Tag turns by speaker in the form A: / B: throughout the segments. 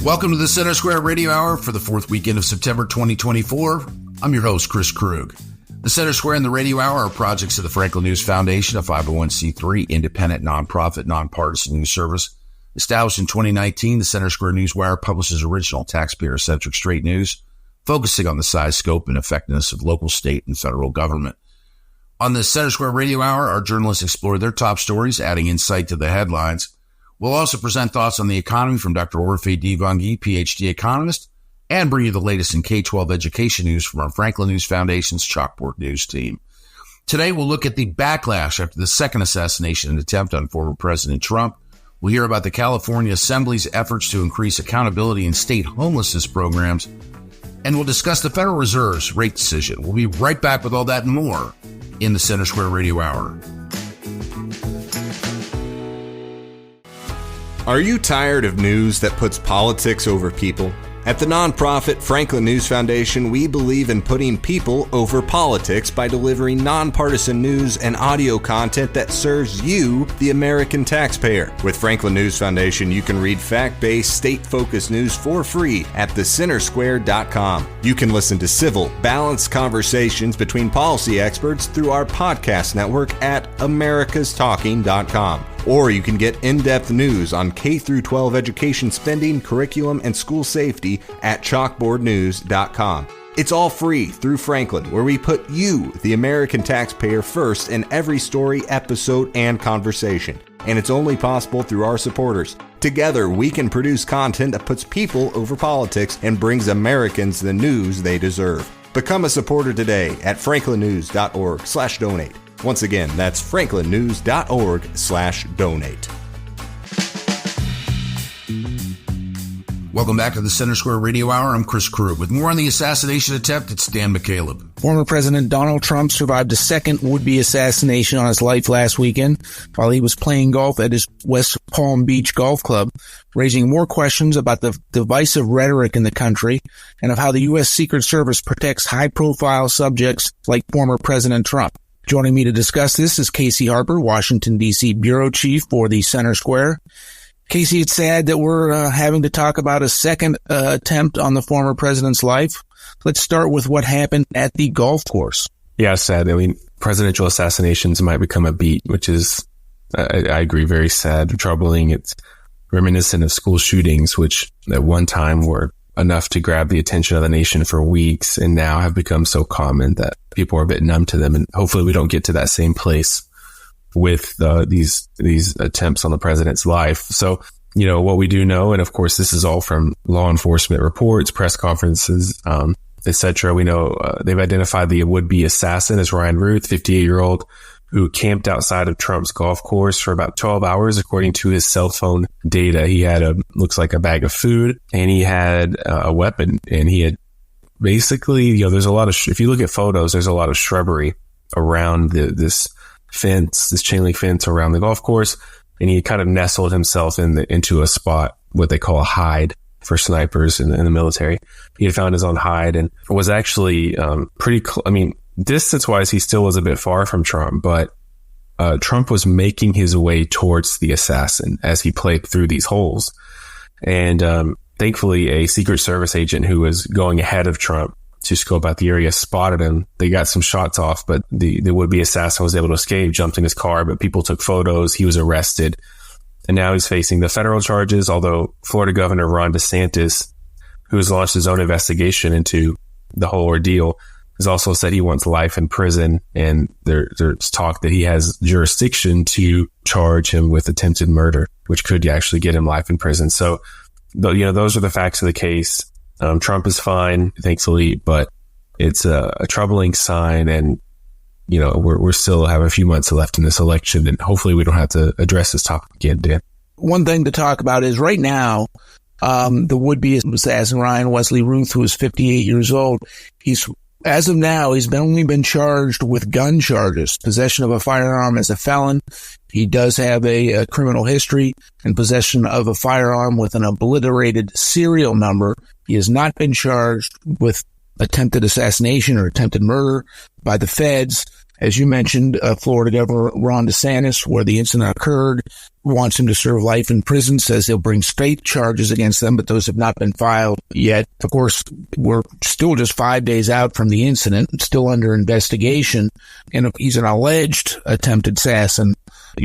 A: Welcome to the Center Square Radio Hour for the fourth weekend of September 2024. I'm your host, Chris Krug. The Center Square and the Radio Hour are projects of the Franklin News Foundation, a 501c3 independent nonprofit nonpartisan news service. Established in 2019, the Center Square Newswire publishes original taxpayer-centric straight news, focusing on the size, scope, and effectiveness of local, state, and federal government. On the Center Square Radio Hour, our journalists explore their top stories, adding insight to the headlines. We'll also present thoughts on the economy from Dr. Orphe Divounguy, PhD economist, and bring you the latest in K-12 education news from our Franklin News Foundation's Chalkboard News team. Today, we'll look at the backlash after the second assassination attempt on former President Trump. We'll hear about the California Assembly's efforts to increase accountability in state homelessness programs, and we'll discuss the Federal Reserve's rate decision. We'll be right back with all that and more in the Center Square Radio Hour.
B: Are you tired of news that puts politics over people? At the nonprofit Franklin News Foundation, we believe in putting people over politics by delivering nonpartisan news and audio content that serves you, the American taxpayer. With Franklin News Foundation, you can read fact-based, state-focused news for free at thecentersquare.com. You can listen to civil, balanced conversations between policy experts through our podcast network at americastalking.com. Or you can get in-depth news on K-12 education spending, curriculum, and school safety at chalkboardnews.com. It's all free through Franklin, where we put you, the American taxpayer, first in every story, episode, and conversation. And it's only possible through our supporters. Together, we can produce content that puts people over politics and brings Americans the news they deserve. Become a supporter today at franklinnews.org/donate. Once again, that's franklinnews.org/donate.
A: Welcome back to the Center Square Radio Hour. I'm Chris Krug. With more on the assassination attempt, it's Dan McCaleb.
C: Former President Donald Trump survived a second would-be assassination on his life last weekend while he was playing golf at his West Palm Beach golf club, raising more questions about the divisive rhetoric in the country and of how the U.S. Secret Service protects high-profile subjects like former President Trump. Joining me to discuss this is Casey Harper, Washington, D.C. Bureau Chief for the Center Square. Casey, it's sad that we're having to talk about a second attempt on the former president's life. Let's start with what happened at the golf course.
D: Yeah, sad. I mean, presidential assassinations might become a beat, which is, I agree, very sad, troubling. It's reminiscent of school shootings, which at one time were enough to grab the attention of the nation for weeks and now have become so common that people are a bit numb to them. And hopefully we don't get to that same place with these attempts on the president's life. So, you know, what we do know, and of course this is all from law enforcement reports, press conferences, etc. We know they've identified the would-be assassin as Ryan Ruth, 58-year-old, who camped outside of Trump's golf course for about 12 hours, according to his cell phone data. He had looks like a bag of food, and he had a weapon, and he had basically, you know, there's a lot of, if you look at photos, there's a lot of shrubbery around this fence, this chain link fence around the golf course, and he kind of nestled himself into a spot, what they call a hide for snipers in the military. He had found his own hide and was actually distance-wise, he still was a bit far from Trump, but Trump was making his way towards the assassin as he played through these holes. And thankfully, a Secret Service agent who was going ahead of Trump to scope out the area spotted him. They got some shots off, but the would-be assassin was able to escape, jumped in his car, but people took photos. He was arrested. And now he's facing the federal charges, although Florida Governor Ron DeSantis, who has launched his own investigation into the whole ordeal, has also said he wants life in prison, and there's talk that he has jurisdiction to charge him with attempted murder, which could actually get him life in prison. So, you know, those are the facts of the case. Trump is fine, thankfully, but it's a troubling sign, and you know, we're still have a few months left in this election, and hopefully we don't have to address this topic again, Dan.
C: One thing to talk about is right now, the would-be assassin Ryan Wesley Ruth, who is 58 years old, as of now, he's only been charged with gun charges, possession of a firearm as a felon. He does have a criminal history and possession of a firearm with an obliterated serial number. He has not been charged with attempted assassination or attempted murder by the feds. As you mentioned, Florida Governor Ron DeSantis, where the incident occurred, wants him to serve life in prison, says he'll bring state charges against them, but those have not been filed yet. Of course, we're still just 5 days out from the incident, still under investigation, and he's an alleged attempted assassin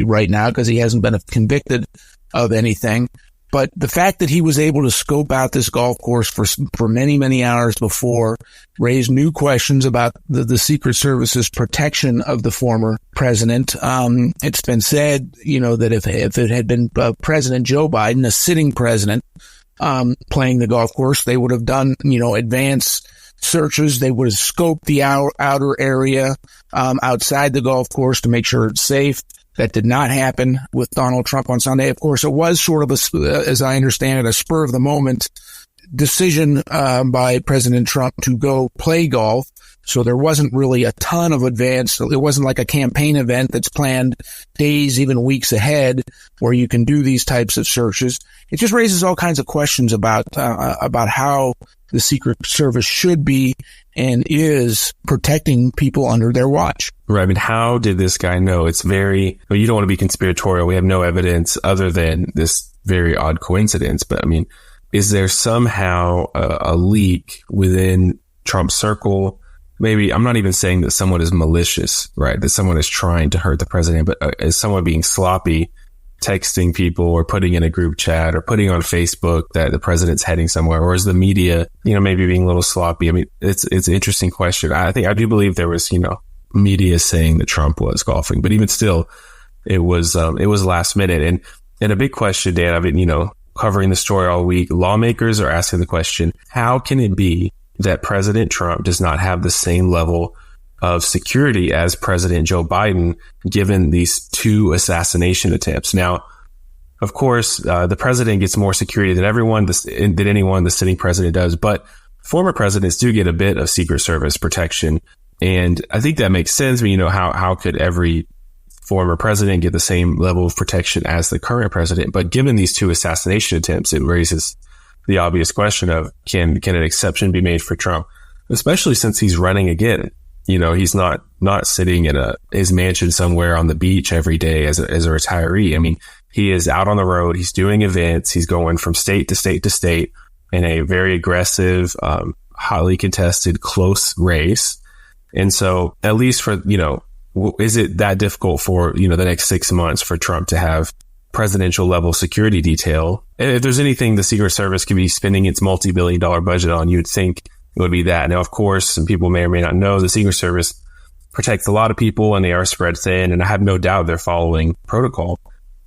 C: right now because he hasn't been convicted of anything. But the fact that he was able to scope out this golf course for many, many hours before raised new questions about the Secret Service's protection of the former president. It's been said, that if it had been President Joe Biden, a sitting president, playing the golf course, they would have done, advanced searches. They would have scoped the outer area, outside the golf course to make sure it's safe. That did not happen with Donald Trump on Sunday. Of course, it was sort of as I understand it, a spur of the moment decision by President Trump to go play golf. So there wasn't really a ton of advance. It wasn't like a campaign event that's planned days, even weeks ahead, where you can do these types of searches. It just raises all kinds of questions about how the Secret Service should be and is protecting people under their watch.
D: Right. I mean, how did this guy know? It's you don't want to be conspiratorial. We have no evidence other than this very odd coincidence. But I mean, is there somehow a leak within Trump's circle? Maybe I'm not even saying that someone is malicious, right? That someone is trying to hurt the president, but is someone being sloppy, texting people or putting in a group chat or putting on Facebook that the president's heading somewhere? Or is the media, maybe being a little sloppy? I mean, it's an interesting question. I do believe there was, media saying that Trump was golfing, but even still, it was last minute. And a big question, Dan, I've been, covering the story all week. Lawmakers are asking the question, how can it be that President Trump does not have the same level of security as President Joe Biden, given these two assassination attempts? Now, of course, the president gets more security than anyone the sitting president does, but former presidents do get a bit of Secret Service protection. And I think that makes sense. I mean, how could every former president get the same level of protection as the current president? But given these two assassination attempts, it raises the obvious question of can an exception be made for Trump, especially since he's running again? He's not sitting in his mansion somewhere on the beach every day as a retiree. I mean, he is out on the road. He's doing events. He's going from state to state to state in a very aggressive, hotly contested, close race. And so at least for, is it that difficult for, the next 6 months for Trump to have presidential level security detail? If there's anything the Secret Service could be spending its multi-billion-dollar budget on, you'd think it would be that. Now, of course, some people may or may not know the Secret Service protects a lot of people and they are spread thin. And I have no doubt they're following protocol.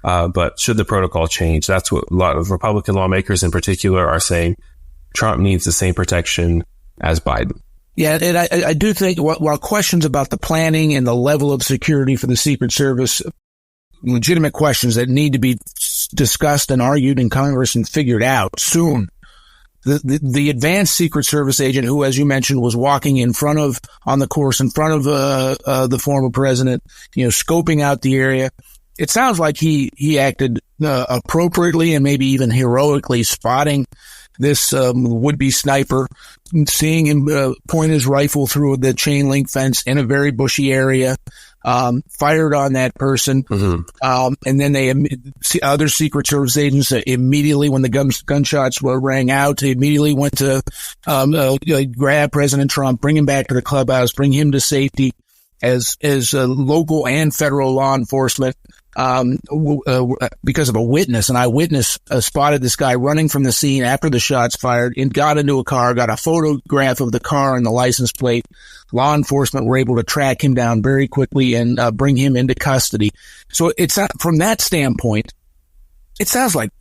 D: But should the protocol change? That's what a lot of Republican lawmakers in particular are saying. Trump needs the same protection as Biden.
C: Yeah, and I do think while questions about the planning and the level of security for the Secret Service, legitimate questions that need to be discussed and argued in Congress and figured out soon. The advanced Secret Service agent who, as you mentioned, was walking on the course in front of the former president, scoping out the area. It sounds like he acted appropriately and maybe even heroically, spotting this would-be sniper, seeing him point his rifle through the chain link fence in a very bushy area, fired on that person. Mm-hmm. And then other Secret Service agents immediately, when the gunshots rang out, they immediately went to grab President Trump, bring him back to the clubhouse, bring him to safety. As local and federal law enforcement, because of an eyewitness spotted this guy running from the scene after the shots fired and got into a car, got a photograph of the car and the license plate. Law enforcement were able to track him down very quickly and bring him into custody. So it's from that standpoint, it sounds like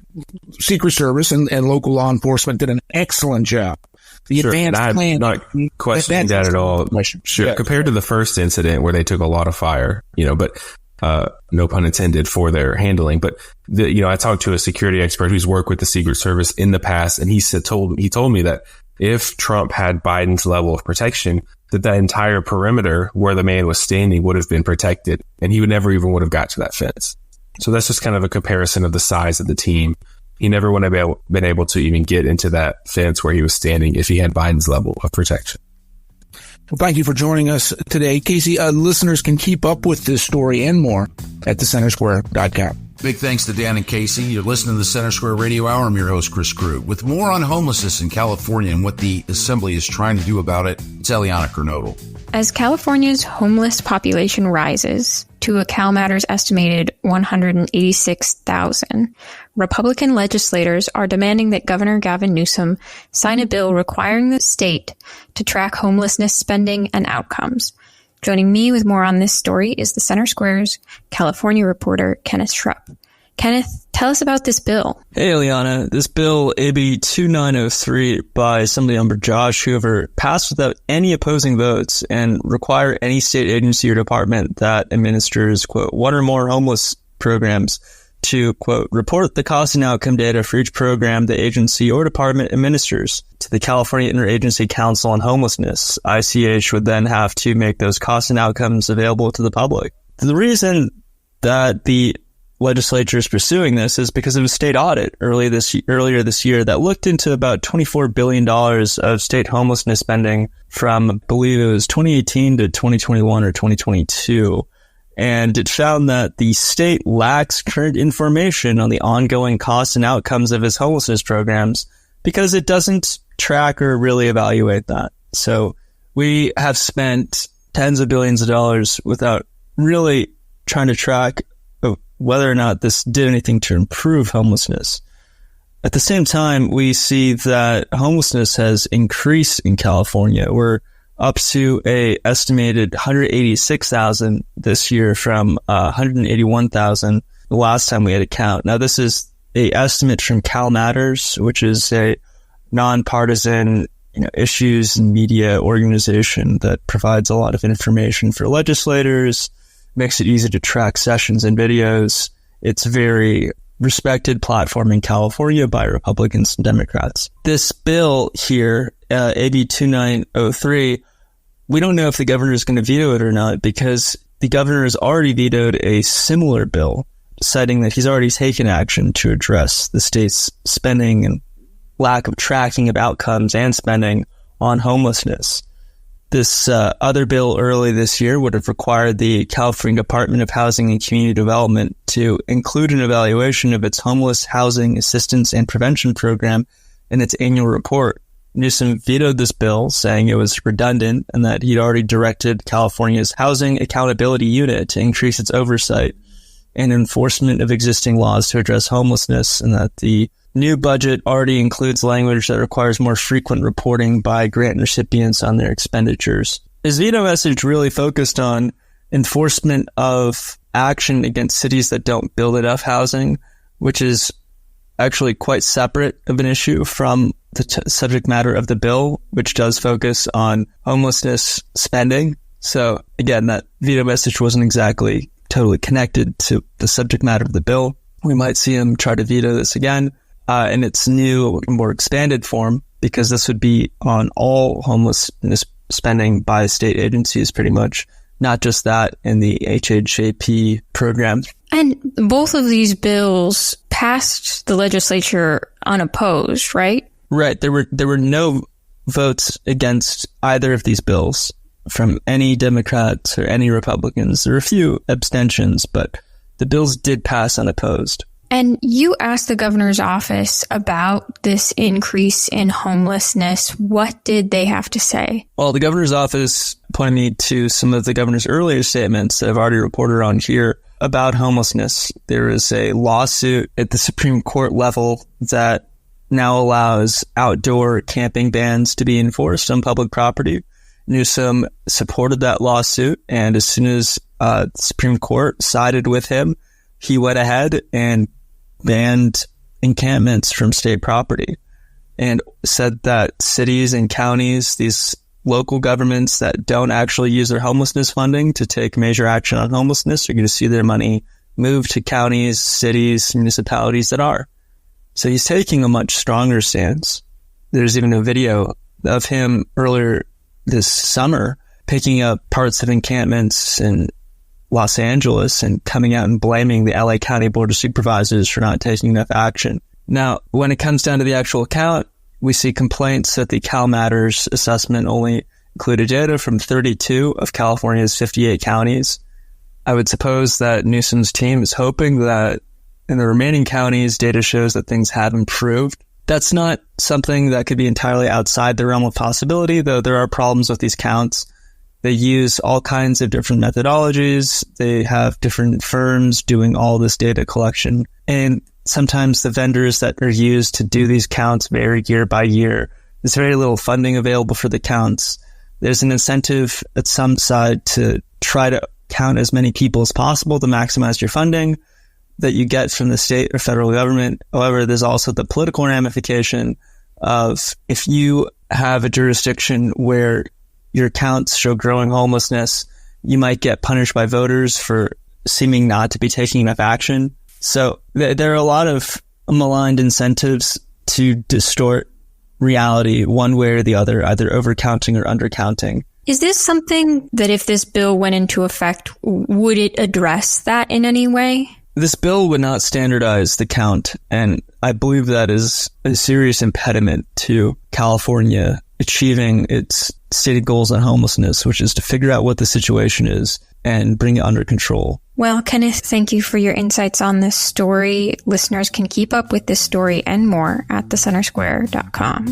C: Secret Service and local law enforcement did an excellent job. The advanced plan. Not
D: questioning that at all. Sure. Yeah. Compared to the first incident where they took a lot of fire, but no pun intended for their handling. But I talked to a security expert who's worked with the Secret Service in the past, and he told me that if Trump had Biden's level of protection, that entire perimeter where the man was standing would have been protected, and he would have got to that fence. So that's just kind of a comparison of the size of the team. He never would have been able to even get into that fence where he was standing if he had Biden's level of protection.
C: Well, thank you for joining us today. Casey, listeners can keep up with this story and more at thecentersquare.com.
A: Big thanks to Dan and Casey. You're listening to the Center Square Radio Hour. I'm your host, Chris Krug. With more on homelessness in California and what the Assembly is trying to do about it, it's Eliana Kernodle.
E: As California's homeless population rises to a CalMatters-estimated 186,000, Republican legislators are demanding that Governor Gavin Newsom sign a bill requiring the state to track homelessness spending and outcomes. Joining me with more on this story is the Center Square's California reporter, Kenneth Schrupp. Kenneth, tell us about this bill.
F: Hey, Eliana. This bill, AB 2903 by Assemblymember Josh Hoover, passed without any opposing votes and require any state agency or department that administers, quote, one or more homeless programs to, quote, report the cost and outcome data for each program the agency or department administers to the California Interagency Council on Homelessness. ICH would then have to make those costs and outcomes available to the public. The reason that the legislature is pursuing this is because of a state audit earlier this year that looked into about $24 billion of state homelessness spending from, I believe it was 2018 to 2021 or 2022. And it found that the state lacks current information on the ongoing costs and outcomes of its homelessness programs because it doesn't track or really evaluate that. So we have spent tens of billions of dollars without really trying to track whether or not this did anything to improve homelessness. At the same time, we see that homelessness has increased in California. We're up to a estimated 186,000 this year from 181,000 the last time we had a count. Now, this is a estimate from CalMatters, which is a nonpartisan, issues and media organization that provides a lot of information for legislators, makes it easy to track sessions and videos. It's a very respected platform in California by Republicans and Democrats. This bill here, AB 2903, we don't know if the governor is going to veto it or not because the governor has already vetoed a similar bill, citing that he's already taken action to address the state's spending and lack of tracking of outcomes and spending on homelessness. This other bill early this year would have required the California Department of Housing and Community Development to include an evaluation of its homeless housing assistance and prevention program in its annual report. Newsom vetoed this bill, saying it was redundant and that he'd already directed California's Housing Accountability Unit to increase its oversight and enforcement of existing laws to address homelessness, and that the new budget already includes language that requires more frequent reporting by grant recipients on their expenditures. His veto message really focused on enforcement of action against cities that don't build enough housing, which is actually quite separate of an issue from the subject matter of the bill, which does focus on homelessness spending. So again, that veto message wasn't exactly totally connected to the subject matter of the bill. We might see him try to veto this again in its new, more expanded form, because this would be on all homelessness spending by state agencies pretty much, not just that in the HHAP program.
E: And both of these bills passed the legislature unopposed, right?
F: Right. There were no votes against either of these bills from any Democrats or any Republicans. There were a few abstentions, but the bills did pass unopposed.
E: And you asked the governor's office about this increase in homelessness. What did they have to say?
F: Well, the governor's office pointed me to some of the governor's earlier statements that I've already reported on here about homelessness. There is a lawsuit at the Supreme Court level that now allows outdoor camping bans to be enforced on public property. Newsom supported that lawsuit, and as soon as the Supreme Court sided with him, he went ahead and banned encampments from state property and said that cities and counties, these local governments that don't actually use their homelessness funding to take major action on homelessness are going to see their money move to counties, cities, municipalities that are. So he's taking a much stronger stance. There's even a video of him earlier this summer picking up parts of encampments in Los Angeles and coming out and blaming the LA County Board of Supervisors for not taking enough action. Now, when it comes down to the actual count, we see complaints that the CalMatters assessment only included data from 32 of California's 58 counties. I would suppose that Newsom's team is hoping that in the remaining counties, data shows that things have improved. That's not something that could be entirely outside the realm of possibility, though there are problems with these counts. They use all kinds of different methodologies. They have different firms doing all this data collection. And sometimes the vendors that are used to do these counts vary year by year. There's very little funding available for the counts. There's an incentive at some side to try to count as many people as possible to maximize your funding that you get from the state or federal government. However, there's also the political ramification of if you have a jurisdiction where your counts show growing homelessness, you might get punished by voters for seeming not to be taking enough action. So there are a lot of maligned incentives to distort reality one way or the other, either overcounting or undercounting.
E: Is this something that if this bill went into effect, would it address that in any way?
F: This bill would not standardize the count, and I believe that is a serious impediment to California achieving its stated goals on homelessness, which is to figure out what the situation is and bring it under control.
E: Well, Kenneth, thank you for your insights on this story. Listeners can keep up with this story and more at thecentersquare.com.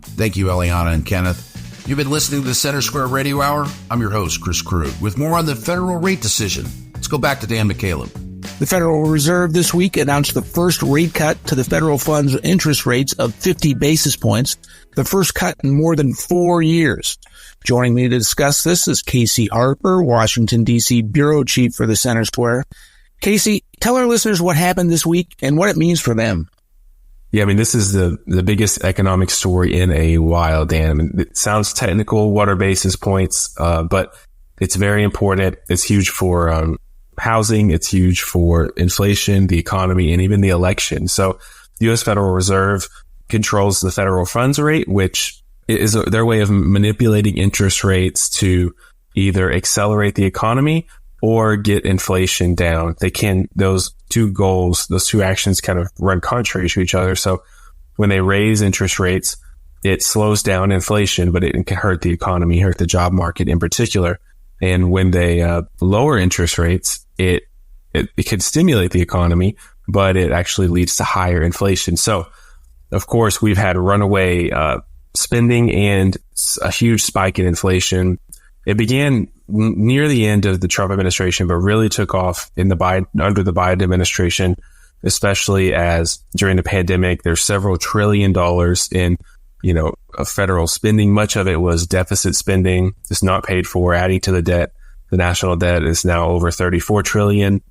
A: Thank you, Eliana and Kenneth. You've been listening to the Center Square Radio Hour. I'm your host, Chris Krug, with more on the federal rate decision. Let's go back to Dan McCaleb.
C: The Federal Reserve this week announced the first rate cut to the federal funds interest rates of 50 basis points, the first cut in more than 4 years. Joining me to discuss this is Casey Harper, Washington, D.C. Bureau Chief for the Center Square. Casey, tell our listeners what happened this week and what it means for them.
D: Yeah, I mean, this is the biggest economic story in a while, Dan. I mean, it sounds technical, what are basis points, but it's very important. It's huge for housing. It's huge for inflation, the economy, and even the election. So the U.S. Federal Reserve controls the federal funds rate, which is their way of manipulating interest rates to either accelerate the economy or get inflation down. Those two goals, those two actions kind of run contrary to each other. So when they raise interest rates, it slows down inflation, but it can hurt the economy, hurt the job market in particular. And when they lower interest rates, it could stimulate the economy, but it actually leads to higher inflation. So, of course, we've had runaway spending and a huge spike in inflation. It began near the end of the Trump administration, but really took off under the Biden administration, especially as during the pandemic, there's several $1 trillion in federal spending. Much of it was deficit spending. It's not paid for, adding to the debt. The national debt is now over $34 trillion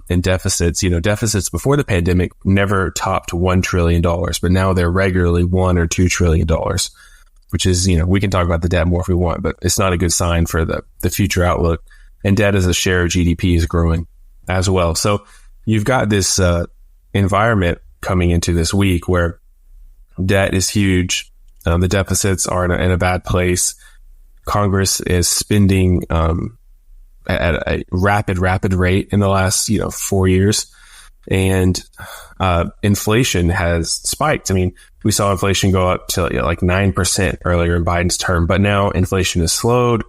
D: in deficits. Deficits before the pandemic never topped $1 trillion, but now they're regularly $1 or $2 trillion, which is, we can talk about the debt more if we want, but it's not a good sign for the future outlook. And debt as a share of GDP is growing as well. So you've got this environment coming into this week where debt is huge. The deficits are in a bad place. Congress is spending at a rapid rate in the last 4 years, and inflation has spiked. I mean, we saw inflation go up to like 9% earlier in Biden's term, but now inflation has slowed.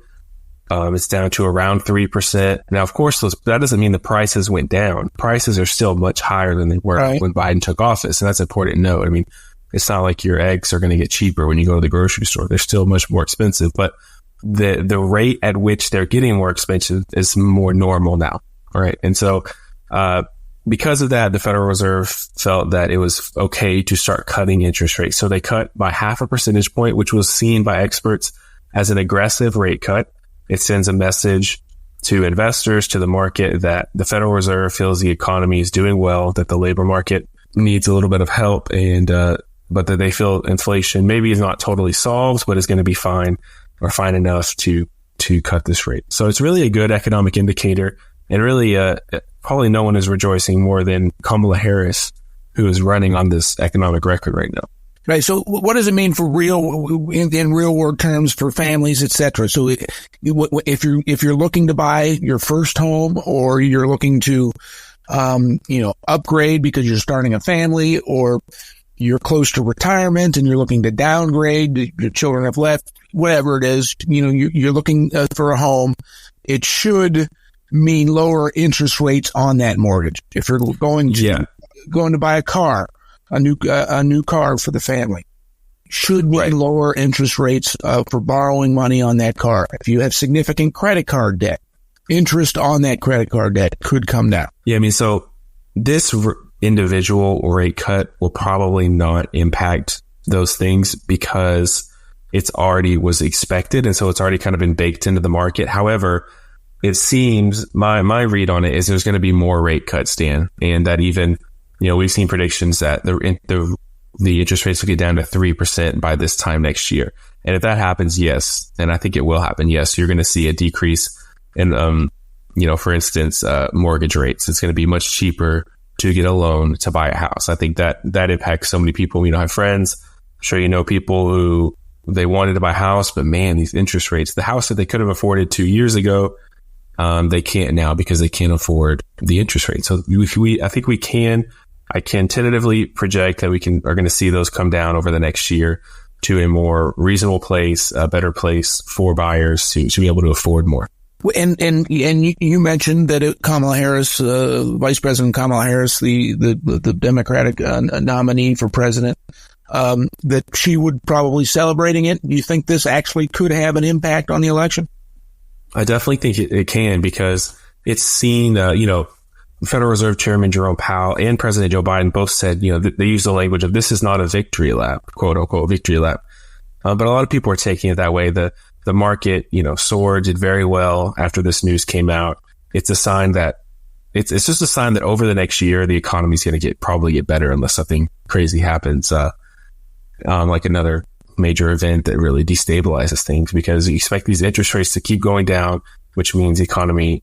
D: It's down to around 3%. Now, of course, that doesn't mean the prices went down. Prices are still much higher than they were when Biden took office, and that's important to note. I mean, it's not like your eggs are going to get cheaper when you go to the grocery store. They're still much more expensive, but the rate at which they're getting more expensive is more normal now. All right. And so, because of that, the Federal Reserve felt that it was okay to start cutting interest rates. So they cut by 0.5 percentage point, which was seen by experts as an aggressive rate cut. It sends a message to investors, to the market, that the Federal Reserve feels the economy is doing well, that the labor market needs a little bit of help, and but that they feel inflation maybe is not totally solved, but is going to be fine or fine enough to cut this rate. So it's really a good economic indicator, and really probably no one is rejoicing more than Kamala Harris, who is running on this economic record right now.
C: Right. So what does it mean for in real world terms for families, et cetera? So if you're looking to buy your first home, or you're looking to, upgrade because you're starting a family, or, you're close to retirement and you're looking to downgrade, your children have left, whatever it is, you're looking for a home, it should mean lower interest rates on that mortgage. If you're going to buy a car, a new car for the family, should mean lower interest rates for borrowing money on that car. If you have significant credit card debt, interest on that credit card debt could come down.
D: Yeah, I mean, so this individual rate cut will probably not impact those things because it's already was expected. And so it's already kind of been baked into the market. However, it seems my read on it is there's going to be more rate cuts, Dan, and that even, we've seen predictions that the interest rates will get down to 3% by this time next year. And if that happens, yes, and I think it will happen, yes, you're going to see a decrease in, for instance, mortgage rates. It's going to be much cheaper to get a loan to buy a house. I think that impacts so many people. I have friends, I'm sure people who they wanted to buy a house, but man, these interest rates, the house that they could have afforded 2 years ago, they can't now because they can't afford the interest rate. So I can tentatively project that are going to see those come down over the next year to a more reasonable place, a better place for buyers to be able to afford more.
C: And you mentioned that Kamala Harris, Vice President Kamala Harris, the Democratic nominee for president, that she would probably celebrating it. Do you think this actually could have an impact on the election?
D: I definitely think it can, because it's seen, Federal Reserve Chairman Jerome Powell and President Joe Biden both said, they use the language of this is not a victory lap, quote unquote victory lap. But a lot of people are taking it that way. The market, soared, did very well after this news came out. It's a sign that it's just a sign that over the next year, the economy is going to probably get better unless something crazy happens, like another major event that really destabilizes things, because you expect these interest rates to keep going down, which means the economy,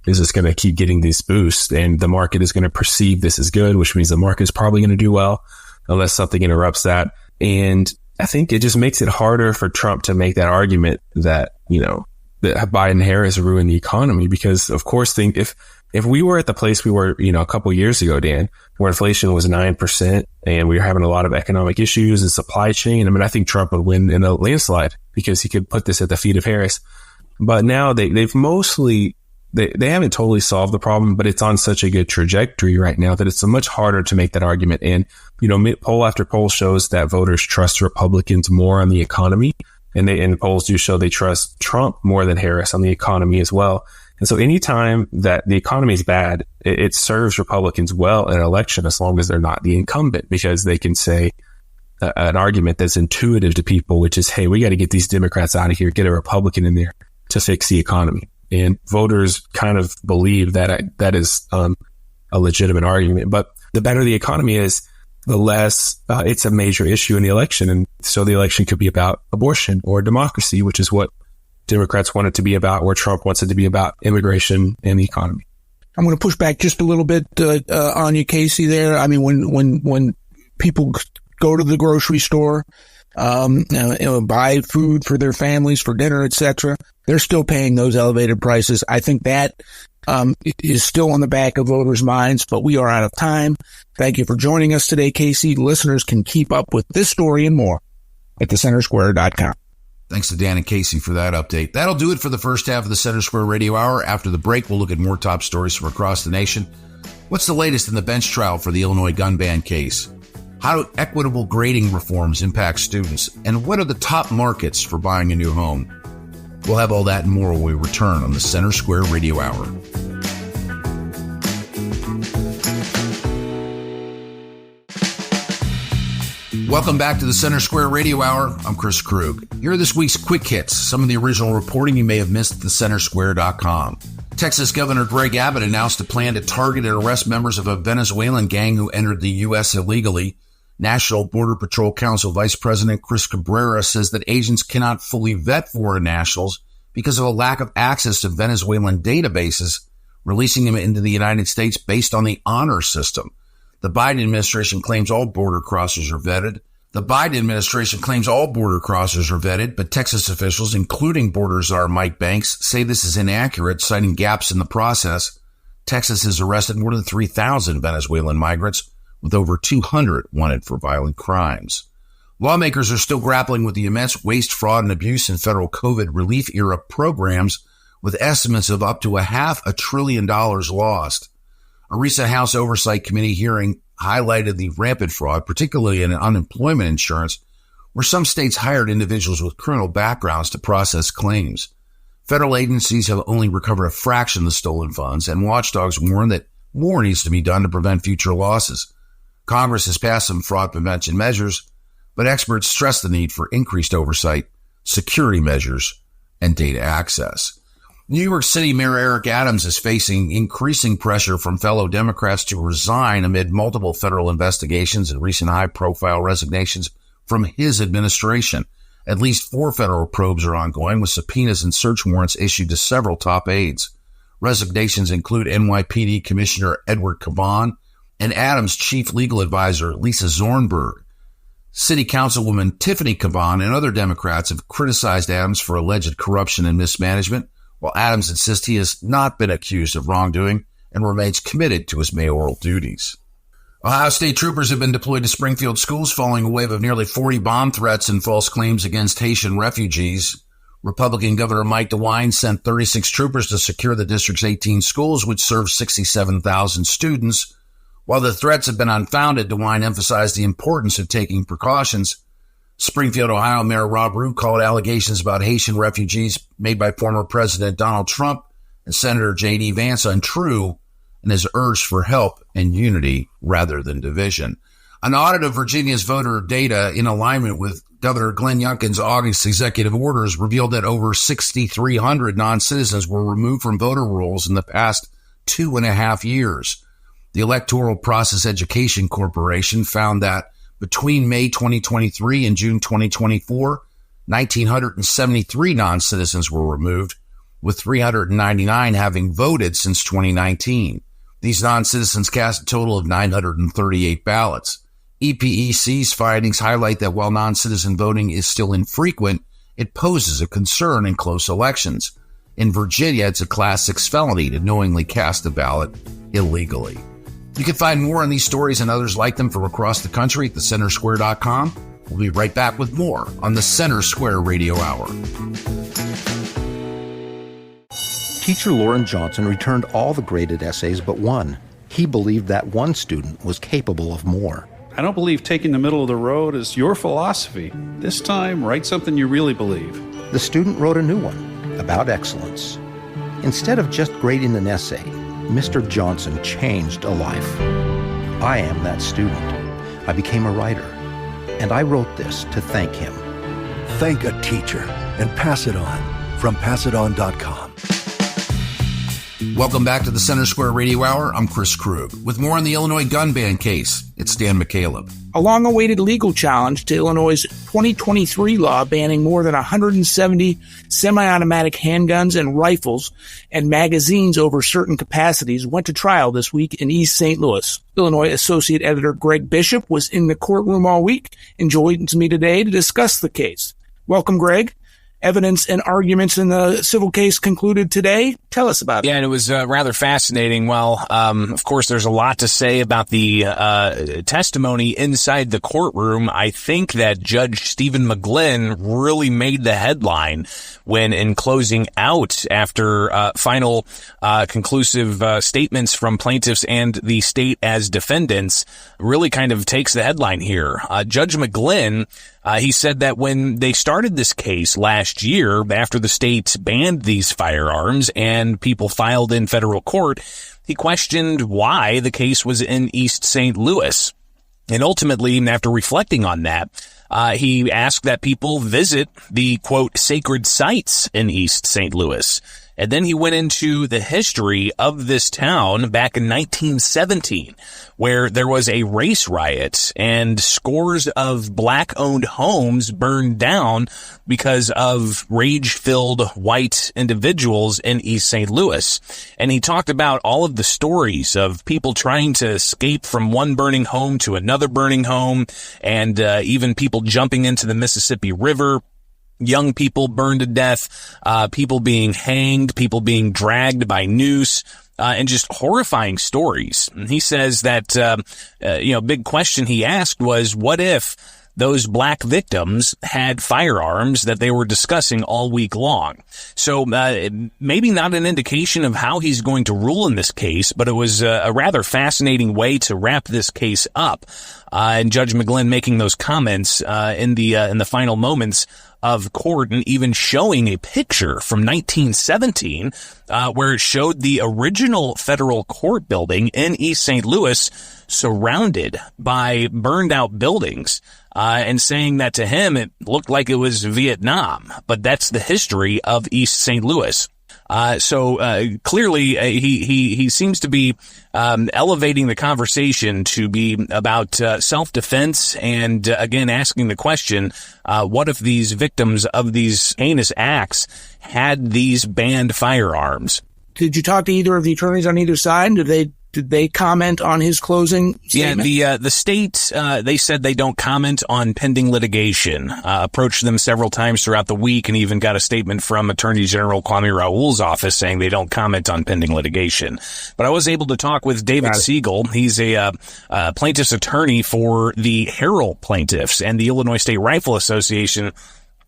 D: is just going to keep getting these boosts, and the market is going to perceive this as good, which means the market is probably going to do well unless something interrupts that. And I think it just makes it harder for Trump to make that argument that, that Biden Harris ruined the economy, because of course, if we were at the place we were, a couple years ago, Dan, where inflation was 9% and we were having a lot of economic issues and supply chain, I think Trump would win in a landslide because he could put this at the feet of Harris. But now they've mostly, they haven't totally solved the problem, but it's on such a good trajectory right now that it's much harder to make that argument. And, poll after poll shows that voters trust Republicans more on the economy. And polls do show they trust Trump more than Harris on the economy as well. And so anytime that the economy is bad, it serves Republicans well in an election, as long as they're not the incumbent, because they can say an argument that's intuitive to people, which is, hey, we got to get these Democrats out of here, get a Republican in there to fix the economy. And voters kind of believe that is a legitimate argument. But the better the economy is, the less it's a major issue in the election. And so the election could be about abortion or democracy, which is what Democrats want it to be about, where Trump wants it to be about immigration and the economy.
C: I'm going to push back just a little bit on you, Casey, there. When people go to the grocery store, buy food for their families for dinner, etc., they're still paying those elevated prices. I think that is still on the back of voters' minds, but we are out of time. Thank you for joining us today, Casey. Listeners can keep up with this story and more at thecentersquare.com.
A: Thanks to Dan and Casey for that update. That'll do it for the first half of the Center Square Radio Hour. After the break, we'll look at more top stories from across the nation. What's the latest in the bench trial for the Illinois gun ban case? How do equitable grading reforms impact students? And what are the top markets for buying a new home? We'll have all that and more when we return on the Center Square Radio Hour. Welcome back to the Center Square Radio Hour. I'm Chris Krug. Here are this week's quick hits, some of the original reporting you may have missed at thecentersquare.com. Texas Governor Greg Abbott announced a plan to target and arrest members of a Venezuelan gang who entered the U.S. illegally. National Border Patrol Council Vice President Chris Cabrera says that agents cannot fully vet foreign nationals because of a lack of access to Venezuelan databases, releasing them into the United States based on the honor system. The Biden administration claims all border crossers are vetted. But Texas officials, including Border Czar Mike Banks, say this is inaccurate, citing gaps in the process. Texas has arrested more than 3,000 Venezuelan migrants, with over 200 wanted for violent crimes. Lawmakers are still grappling with the immense waste, fraud, and abuse in federal COVID relief era programs, with estimates of up to $500 billion lost. A recent House Oversight Committee hearing highlighted the rampant fraud, particularly in unemployment insurance, where some states hired individuals with criminal backgrounds to process claims. Federal agencies have only recovered a fraction of the stolen funds, and watchdogs warn that more needs to be done to prevent future losses. Congress has passed some fraud prevention measures, but experts stress the need for increased oversight, security measures, and data access. New York City Mayor Eric Adams is facing increasing pressure from fellow Democrats to resign amid multiple federal investigations and recent high-profile resignations from his administration. At least 4 federal probes are ongoing, with subpoenas and search warrants issued to several top aides. Resignations include NYPD Commissioner Edward Caban and Adams' chief legal advisor, Lisa Zornberg. City Councilwoman Tiffany Caban and other Democrats have criticized Adams for alleged corruption and mismanagement, while Adams insists he has not been accused of wrongdoing and remains committed to his mayoral duties. Ohio State troopers have been deployed to Springfield schools following a wave of nearly 40 bomb threats and false claims against Haitian refugees. Republican Governor Mike DeWine sent 36 troopers to secure the district's 18 schools, which serve 67,000 students. While the threats have been unfounded, DeWine emphasized the importance of taking precautions. Springfield, Ohio Mayor Rob Root called allegations about Haitian refugees made by former President Donald Trump and Senator J.D. Vance untrue, and has urged for help and unity rather than division. An audit of Virginia's voter data in alignment with Governor Glenn Youngkin's August executive orders revealed that over 6,300 non-citizens were removed from voter rolls in the past 2.5 years. The Electoral Process Education Corporation found that between May 2023 and June 2024, 1,973 non-citizens were removed, with 399 having voted since 2019. These non-citizens cast a total of 938 ballots. EPEC's findings highlight that while non-citizen voting is still infrequent, it poses a concern in close elections. In Virginia, it's a Class 6 felony to knowingly cast a ballot illegally. You can find more on these stories and others like them from across the country at thecentersquare.com. We'll be right back with more on the Center Square Radio Hour.
G: Teacher Lauren Johnson returned all the graded essays but one. He believed that one student was capable of more.
H: I don't believe taking the middle of the road is your philosophy. This time, write something you really believe.
G: The student wrote a new one about excellence. Instead of just grading an essay, Mr. Johnson changed a life. I am that student. I became a writer, and I wrote this to thank him.
I: Thank a teacher and pass it on from passiton.com.
A: Welcome back to the Center Square Radio Hour. I'm Chris Krug. With more on the Illinois gun ban case, it's Dan McCaleb.
C: A long-awaited legal challenge to Illinois' 2023 law banning more than 170 semi-automatic handguns and rifles and magazines over certain capacities went to trial this week in East St. Louis. Illinois Associate Editor Greg Bishop was in the courtroom all week and joins me today to discuss the case. Welcome, Greg. Evidence and arguments in the civil case concluded today. Tell us about it.
J: Yeah, and it was rather fascinating. Well, of course, there's a lot to say about the testimony inside the courtroom. I think that Judge Stephen McGlynn really made the headline when, in closing out after final conclusive statements from plaintiffs and the state as defendants, really kind of takes the headline here. Judge McGlynn, he said that when they started this case last year, after the state banned these firearms and people filed in federal court, he questioned why the case was in East St. Louis. And ultimately, after reflecting on that, he asked that people visit the, quote, sacred sites in East St. Louis. And then he went into the history of this town back in 1917, where there was a race riot and scores of black-owned homes burned down because of rage-filled white individuals in East St. Louis. And he talked about all of the stories of people trying to escape from one burning home to another burning home, and even people jumping into the Mississippi River. Young people burned to death, people being hanged, people being dragged by noose, and just horrifying stories. And he says that, big question he asked was, what if those black victims had firearms that they were discussing all week long? So maybe not an indication of how he's going to rule in this case, but it was a rather fascinating way to wrap this case up. And Judge McGlynn making those comments in the final moments of court, and even showing a picture from 1917 where it showed the original federal court building in East St. Louis surrounded by burned out buildings, and saying that to him it looked like it was Vietnam, but that's the history of East St. Louis. So clearly he seems to be elevating the conversation to be about self-defense, and again asking the question, what if these victims of these heinous acts had these banned firearms?
C: Did you talk to either of the attorneys on either side? Did they comment on his closing statement?
J: Yeah, the state, they said they don't comment on pending litigation. Approached them several times throughout the week, and even got a statement from Attorney General Kwame Raoul's office saying they don't comment on pending litigation. But I was able to talk with David Siegel. He's a plaintiff's attorney for the Harrell plaintiffs and the Illinois State Rifle Association.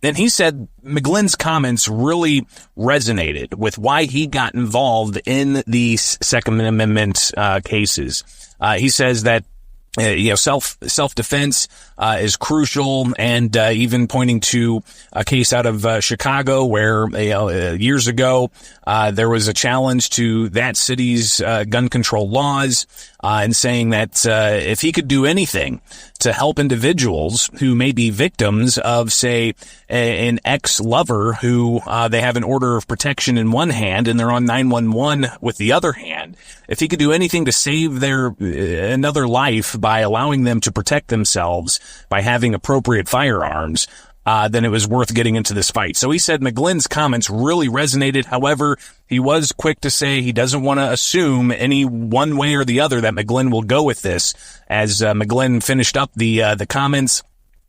J: And he said McGlynn's comments really resonated with why he got involved in these Second Amendment cases. He says that self-defense is crucial, and even pointing to a case out of Chicago where years ago there was a challenge to that city's gun control laws, and saying that if he could do anything to help individuals who may be victims of, say, an ex-lover who they have an order of protection in one hand and they're on 911 with the other hand, if he could do anything to save their another life by allowing them to protect themselves by having appropriate firearms, then it was worth getting into this fight. So he said McGlynn's comments really resonated. However, he was quick to say he doesn't want to assume any one way or the other that McGlynn will go with this. As McGlynn finished up the comments,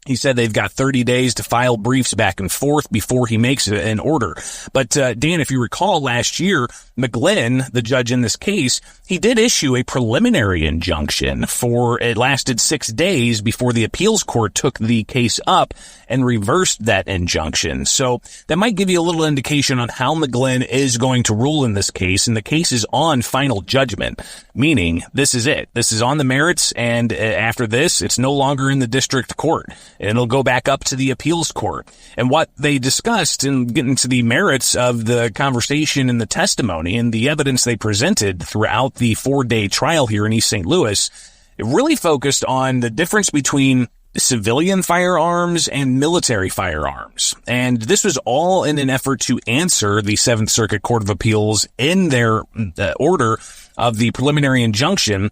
J: he said they've got 30 days to file briefs back and forth before he makes an order. But Dan, if you recall last year, McGlynn, the judge in this case, he did issue a preliminary injunction it lasted 6 days before the appeals court took the case up and reversed that injunction. So that might give you a little indication on how McGlynn is going to rule in this case. And the case is on final judgment, meaning this is it. This is on the merits. And after this, it's no longer in the district court. And it'll go back up to the appeals court. And what they discussed in getting to the merits of the conversation and the testimony and the evidence they presented throughout the 4-day trial here in East St. Louis, it really focused on the difference between civilian firearms and military firearms. And this was all in an effort to answer the Seventh Circuit Court of Appeals in their order of the preliminary injunction.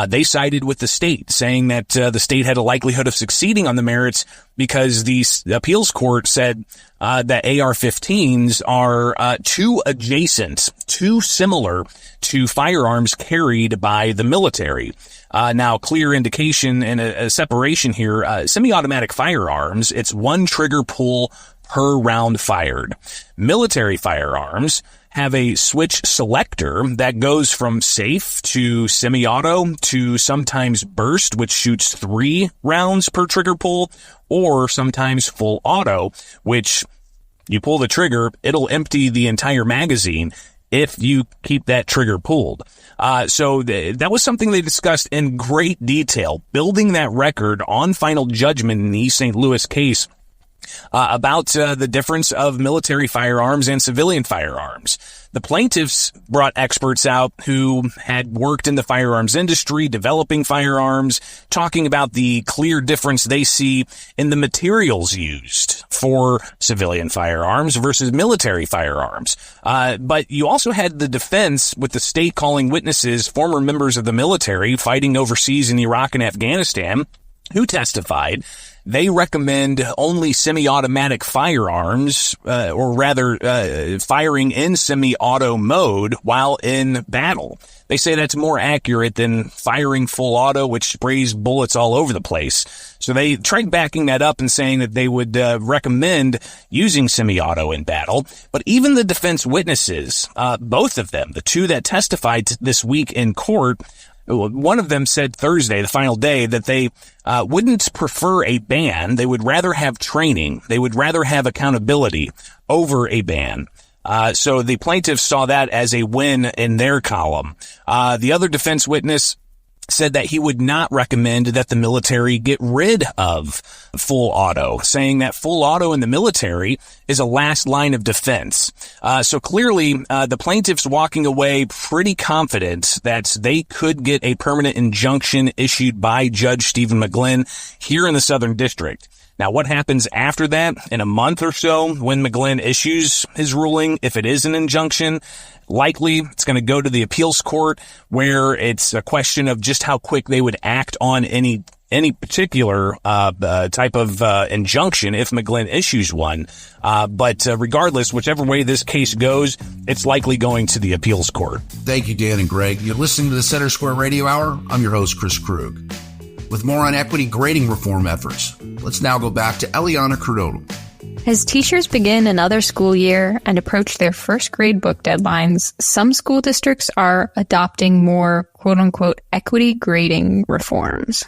J: They sided with the state, saying that the state had a likelihood of succeeding on the merits because the appeals court said that AR-15s are too adjacent, too similar to firearms carried by the military. Now, clear indication and a separation here, semi-automatic firearms, it's one trigger pull per round fired. Military firearms have a switch selector that goes from safe to semi-auto to sometimes burst, which shoots 3 rounds per trigger pull, or sometimes full auto, which you pull the trigger, it'll empty the entire magazine if you keep that trigger pulled. So that was something they discussed in great detail, building that record on final judgment in the East St. Louis case about the difference of military firearms and civilian firearms. The plaintiffs brought experts out who had worked in the firearms industry, developing firearms, talking about the clear difference they see in the materials used for civilian firearms versus military firearms. But you also had the defense with the state calling witnesses, former members of the military fighting overseas in Iraq and Afghanistan, who testified they recommend only semi-automatic firearms, or rather, firing in semi-auto mode while in battle. They say that's more accurate than firing full auto, which sprays bullets all over the place. So they tried backing that up and saying that they would recommend using semi-auto in battle. But even the defense witnesses, both of them, the two that testified this week in court, one of them said Thursday, the final day, that they wouldn't prefer a ban. They would rather have training. They would rather have accountability over a ban. So the plaintiffs saw that as a win in their column. The other defense witness said that he would not recommend that the military get rid of full auto, saying that full auto in the military is a last line of defense. So clearly, the plaintiffs walking away pretty confident that they could get a permanent injunction issued by Judge Stephen McGlynn here in the Southern District. Now, what happens after that in a month or so when McGlynn issues his ruling, if it is an injunction? Likely it's going to go to the appeals court, where it's a question of just how quick they would act on any particular type of injunction if McGlynn issues one. But regardless, whichever way this case goes, it's likely going to the appeals court.
A: Thank you, Dan and Greg. You're listening to the Center Square Radio Hour. I'm your host, Chris Krug. With more on equity grading reform efforts, let's now go back to Eliana Cardona.
E: As teachers begin another school year and approach their first grade book deadlines, some school districts are adopting more quote-unquote equity grading reforms.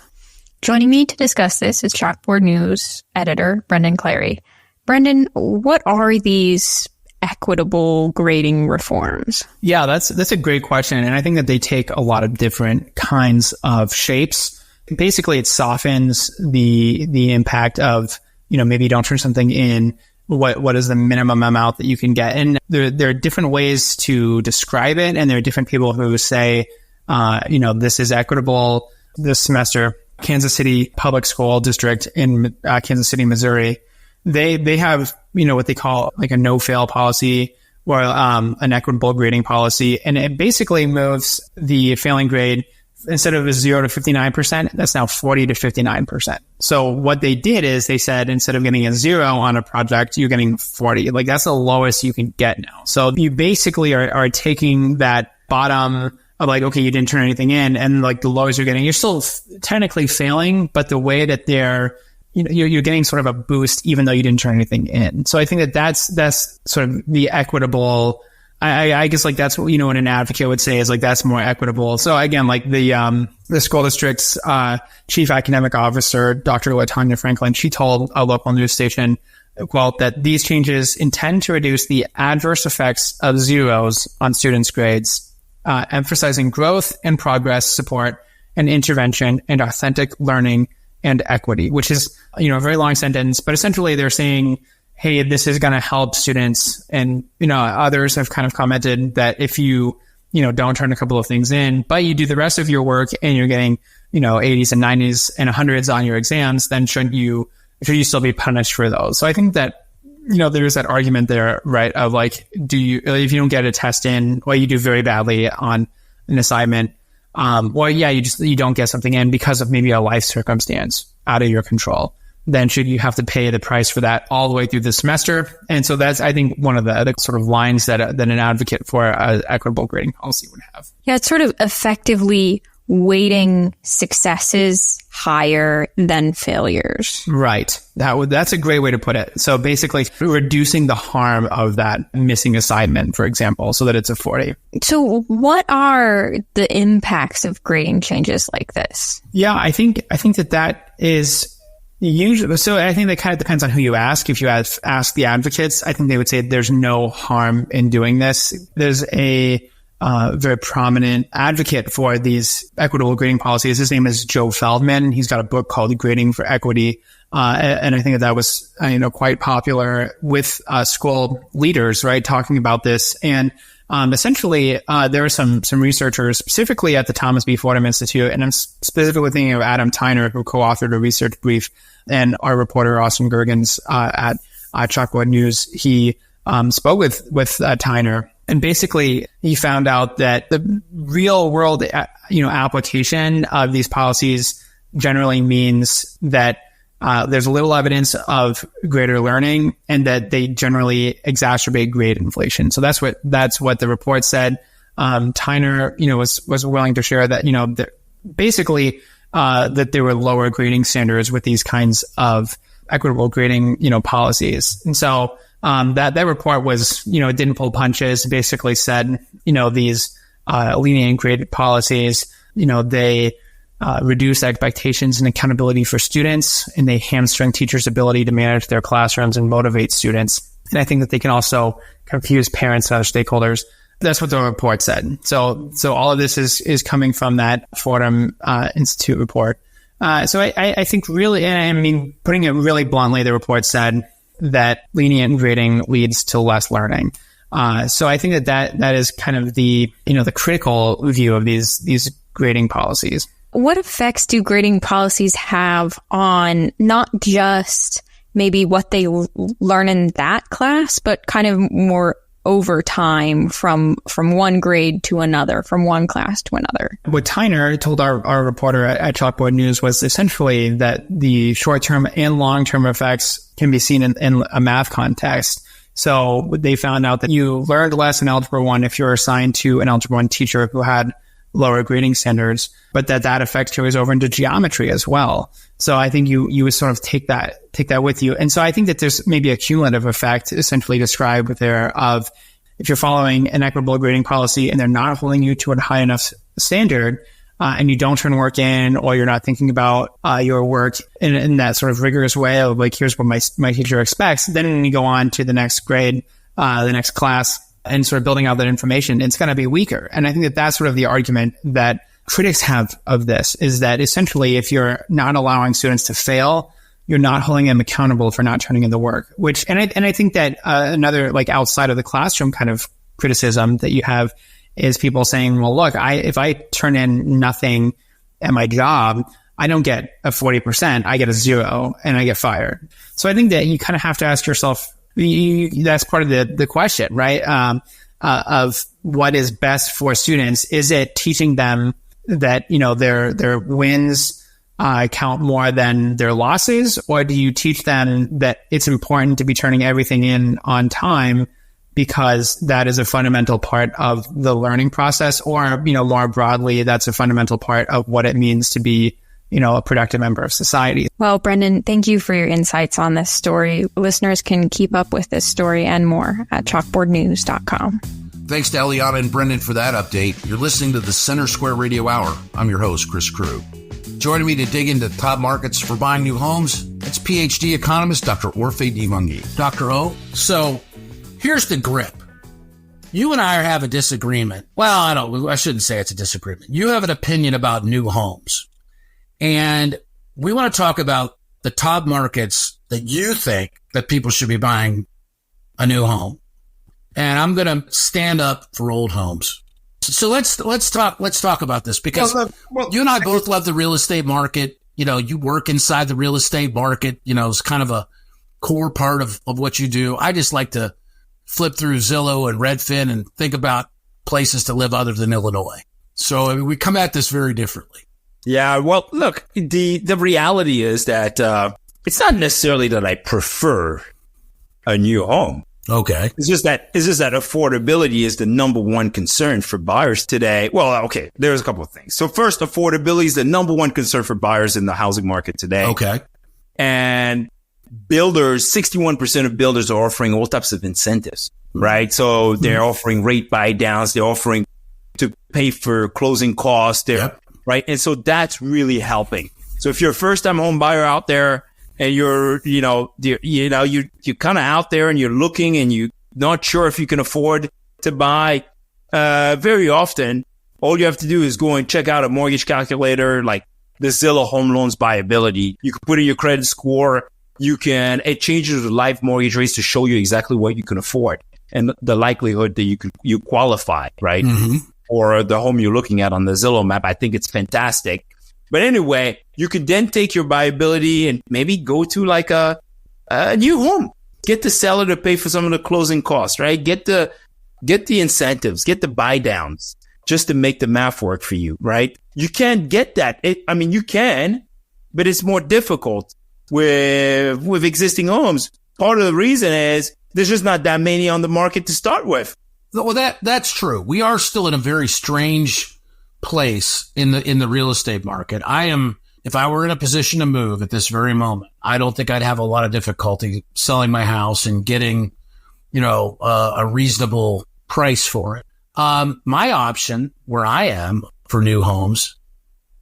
E: Joining me to discuss this is Chalkboard News editor Brendan Clary. Brendan, what are these equitable grading reforms?
K: Yeah, that's a great question. And I think that they take a lot of different kinds of shapes. Basically, it softens the impact of, maybe you don't turn something in. What is the minimum amount that you can get? And there are different ways to describe it. And there are different people who say, this is equitable. This semester, Kansas City Public School District in Kansas City, Missouri, they have, what they call like a no-fail policy or an equitable grading policy. And it basically moves the failing grade, instead of a 0 to 59%, that's now 40 to 59%. So what they did is they said, instead of getting a 0 on a project, you're getting 40. Like, that's the lowest you can get now. So you basically are taking that bottom of like, okay, you didn't turn anything in, and like the lowest you're getting, you're still technically failing, but the way that you're getting sort of a boost even though you didn't turn anything in. So I think that's sort of the equitable. I guess like that's what, what an advocate would say is like, that's more equitable. So again, like the school district's, chief academic officer, Dr. LaTanya Franklin, she told a local news station, quote, that these changes intend to reduce the adverse effects of zeros on students' grades, emphasizing growth and progress support and intervention and authentic learning and equity, which is, a very long sentence, but essentially they're saying, hey, this is going to help students. And, others have kind of commented that if you, don't turn a couple of things in, but you do the rest of your work and you're getting, 80s and 90s and 100s on your exams, then should you still be punished for those? So I think that, there's that argument there, right? Of like, if you don't get a test in, well, you do very badly on an assignment. You don't get something in because of maybe a life circumstance out of your control. Then should you have to pay the price for that all the way through the semester? And so that's, I think, one of the sort of lines that an advocate for an equitable grading policy would have.
E: Yeah, it's sort of effectively weighting successes higher than failures.
K: Right. That's a great way to put it. So basically reducing the harm of that missing assignment, for example, so that it's a 40.
E: So what are the impacts of grading changes like this?
K: Yeah, I think that is usually, so I think that kind of depends on who you ask. If you ask the advocates, I think they would say there's no harm in doing this. There's a very prominent advocate for these equitable grading policies. His name is Joe Feldman. He's got a book called Grading for Equity. And I think that was, quite popular with school leaders, right? Talking about this. And essentially, there are some researchers specifically at the Thomas B. Fordham Institute, and I'm specifically thinking of Adam Tyner, who co-authored a research brief, and our reporter Austin Gergens at Chalkboard News. He spoke with Tyner, and basically he found out that the real world application of these policies generally means that there's little evidence of greater learning and that they generally exacerbate grade inflation. So that's what the report said. Tyner, was willing to share that, basically, that there were lower grading standards with these kinds of equitable grading, policies. And so, that report was, it didn't pull punches, basically said, these, lenient grade policies, they, reduce expectations and accountability for students, and they hamstring teachers' ability to manage their classrooms and motivate students. And I think that they can also confuse parents and other stakeholders. That's what the report said. So all of this is coming from that Fordham Institute report. So I think really, putting it really bluntly, the report said that lenient grading leads to less learning. So I think that is kind of the critical view of these grading policies.
E: What effects do grading policies have on not just maybe what they learn in that class, but kind of more over time from one grade to another, from one class to another?
K: What Tyner told our reporter at Chalkboard News was essentially that the short-term and long-term effects can be seen in a math context. So they found out that you learned less in Algebra 1 if you're assigned to an Algebra 1 teacher who had lower grading standards, but that effect carries over into geometry as well. So I think you would sort of take that with you. And so I think that there's maybe a cumulative effect essentially described there of if you're following an equitable grading policy and they're not holding you to a high enough standard, and you don't turn work in, or you're not thinking about your work in that sort of rigorous way of like, here's what my teacher expects, then you go on to the next grade, the next class, and sort of building out that information, it's going to be weaker. And I think that that's sort of the argument that critics have of this, is that essentially if you're not allowing students to fail, you're not holding them accountable for not turning in the work. And I think that another like outside of the classroom kind of criticism that you have is people saying, well, look, if I turn in nothing at my job, I don't get a 40%, I get a 0 and I get fired. So I think that you kind of have to ask yourself, that's part of the question, right? Of what is best for students. Is it teaching them that, their wins count more than their losses? Or do you teach them that it's important to be turning everything in on time because that is a fundamental part of the learning process? Or, more broadly, that's a fundamental part of what it means to be a productive member of society.
E: Well, Brendan, thank you for your insights on this story. Listeners can keep up with this story and more at chalkboardnews.com.
A: Thanks to Eliana and Brendan for that update. You're listening to the Center Square Radio Hour. I'm your host, Chris Krug. Joining me to dig into top markets for buying new homes, it's PhD economist Dr. Orphe Divounguy.
L: Dr. O, so here's the grip. You and I have a disagreement. Well, I shouldn't say it's a disagreement. You have an opinion about new homes. And we want to talk about the top markets that you think that people should be buying a new home. And I'm going to stand up for old homes. So let's talk about this, because you and I both love the real estate market. You work inside the real estate market, it's kind of a core part of what you do. I just like to flip through Zillow and Redfin and think about places to live other than Illinois. So we come at this very differently.
M: Yeah, well, look, the reality is that it's not necessarily that I prefer a new home.
L: Okay.
M: It's just that affordability is the number one concern for buyers today. Well, okay, there's a couple of things. So first, affordability is the number one concern for buyers in the housing market today.
L: Okay.
M: And builders, 61% of builders are offering all types of incentives, right? So they're offering rate buy downs, they're offering to pay for closing costs, right? And so that's really helping. So if you're a first time home buyer out there and you're kind of out there and you're looking and you're not sure if you can afford to buy, very often, all you have to do is go and check out a mortgage calculator like the Zillow Home Loans Buyability. You can put in your credit score. It changes the live mortgage rates to show you exactly what you can afford and the likelihood that you qualify, right? For the home you're looking at on the Zillow map. I think it's fantastic. But anyway, you could then take your buyability and maybe go to like a new home. Get the seller to pay for some of the closing costs, right? Get the incentives, get the buy downs just to make the math work for you, right? You can't get that. You can, but it's more difficult with existing homes. Part of the reason is there's just not that many on the market to start with.
L: Well, that's true. We are still in a very strange place in the real estate market. If I were in a position to move at this very moment, I don't think I'd have a lot of difficulty selling my house and getting, a reasonable price for it. My option where I am for new homes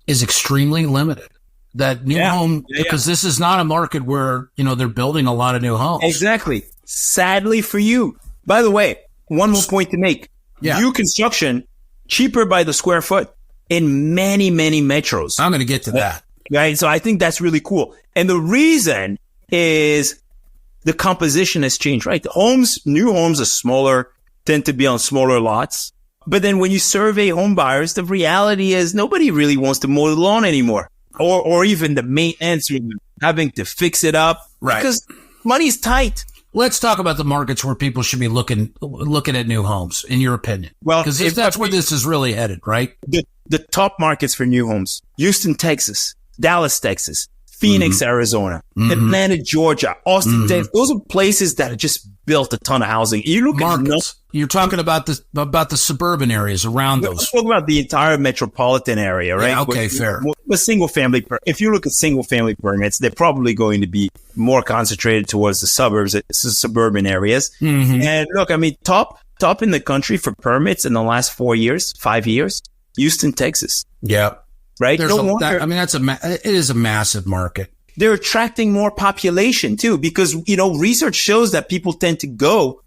L: is extremely limited. That new home, because this is not a market where, they're building a lot of new homes.
M: Exactly. Sadly for you. By the way, one more point to make. New construction, cheaper by the square foot in many, many metros.
L: I'm going to get to that.
M: Right. So I think that's really cool. And the reason is the composition has changed, right? New homes are smaller, tend to be on smaller lots. But then when you survey home buyers, the reality is nobody really wants to mow the lawn anymore. Or even the maintenance, having to fix it up.
L: Right.
M: Because money's tight.
L: Let's talk about the markets where people should be looking at new homes, in your opinion. Well, because that's where this is really headed, right?
M: The top markets for new homes: Houston, Texas; Dallas, Texas; Phoenix, Arizona; Atlanta, Georgia; Austin, Texas. Those are places that have just built a ton of housing. You look
L: markets. You're talking about the suburban areas around those.
M: Let's talk about the entire metropolitan area, right?
L: Yeah, okay, fair.
M: If you look at single family permits, they're probably going to be more concentrated towards the suburbs, suburban areas. And look, I mean, top in the country for permits in the last 5 years, Houston, Texas.
L: Yeah.
M: Right.
L: It is a massive market.
M: They're attracting more population too, because, research shows that people tend to go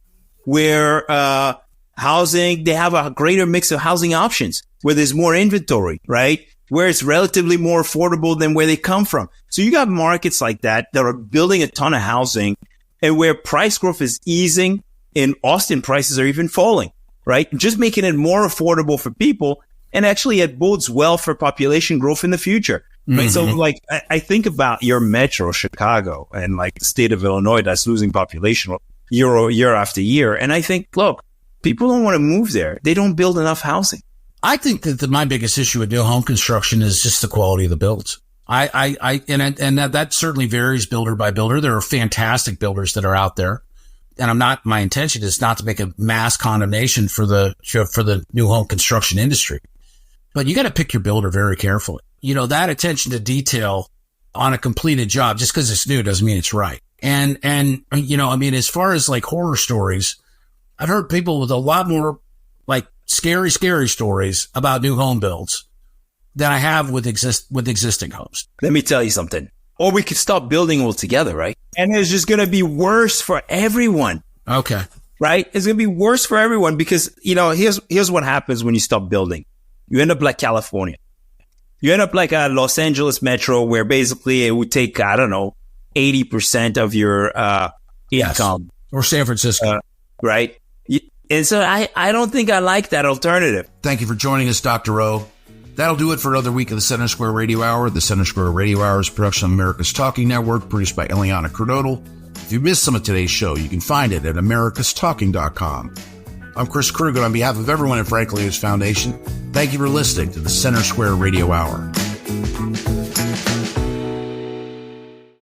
M: where, they have a greater mix of housing options, where there's more inventory, right? Where it's relatively more affordable than where they come from. So you got markets like that are building a ton of housing, and where price growth is easing. In Austin, prices are even falling, right? Just making it more affordable for people. And actually it bodes well for population growth in the future. Right? So I think about your metro, Chicago, and the state of Illinois that's losing population year after year. And I think, look, people don't want to move there. They don't build enough housing.
L: I think that my biggest issue with new home construction is just the quality of the builds. That certainly varies builder by builder. There are fantastic builders that are out there. And my intention is not to make a mass condemnation for the new home construction industry. But you got to pick your builder very carefully. That attention to detail on a completed job, just because it's new doesn't mean it's right. And as far as horror stories, I've heard people with a lot more scary stories about new home builds than I have with existing homes. Let me tell you something.
M: Or we could stop building altogether, right? And it's just going to be worse for everyone.
L: Okay.
M: Right? It's going to be worse for everyone because, here's what happens when you stop building. You end up like California. You end up like a Los Angeles metro where basically it would take, 80% of your income.
L: Or San Francisco.
M: Right? And so I don't think I like that alternative.
A: Thank you for joining us, Dr. O. That'll do it for another week of the Center Square Radio Hour. The Center Square Radio Hour is a production of America's Talking Network, produced by Eliana Cardodal. If you missed some of today's show, you can find it at americastalking.com. I'm Chris Krug, and on behalf of everyone at Franklin News Foundation, thank you for listening to the Center Square Radio Hour.